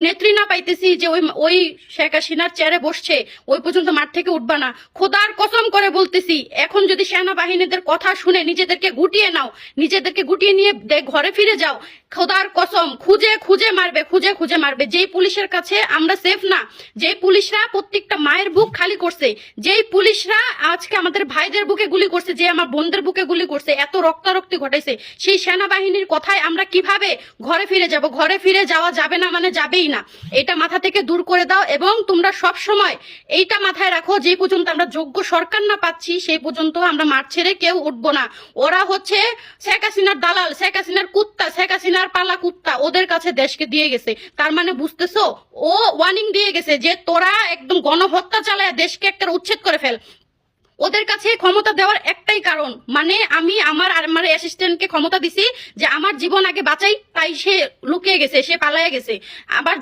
নেত্রী না পাইতেছি যে ওই ওই শেখ হাসিনার চেয়ারে বসছে ওই পর্যন্ত মাঠ থেকে উঠবা না। খোদার কসম করে বলতেছি, এখন যদি সেনাবাহিনীদের কথা শুনে নিজেদেরকে গুটিয়ে নাও, নিজেদেরকে গুটিয়ে নিয়ে ঘরে ফিরে যাও, খোদার কসম খুঁজে খুঁজে মারবে, খুঁজে খুঁজে মারবে। যেই পুলিশের কাছে আমরা সেফ না, যেই পুলিশরা প্রত্যেকটা মায়ের বুক খালি করছে, যেই পুলিশরা আজকে আমাদের ভাইদের বুকে গুলি করছে, যে আমার বোনদের বুকে গুলি করছে, এত রক্তারক্তি ঘটাইছে, সেই সেনাবাহিনীর কথায় আমরা কিভাবে ঘরে ফিরে যাব? ঘরে ফিরে যাওয়া যাবে না মানে যাবেই না। এটা মাথা থেকে দূর করে দাও এবং তোমরা সব সময় এইটা মাথায় রাখো, যে পর্যন্ত আমরা যোগ্য সরকার না পাচ্ছি সেই পর্যন্ত আমরা মাঠ ছেড়ে কেউ উঠবো না। ওরা হচ্ছে শেখ হাসিনার দালাল, শেখ হাসিনার কুত্তা, শেখ হাসিনার পালা কুত্তা, ওদের কাছে দেশকে দিয়ে গেছে। তার মানে বুঝতেছো, ও ওয়ার্নিং দিয়ে গেছে যে তোরা একদম গণহত্যা চালায় দেশকে একটা উচ্ছেদ করে ফেল। ওদের কাছে ক্ষমতা দেওয়ার একটাই কারণ, মানে আমি আমার অ্যাসিস্ট্যান্টকে ক্ষমতা দিছি যে আমার জীবন আগে বাঁচাই, তাই সে লুকিয়ে গেছে, সে পালায়ে গেছে। আবার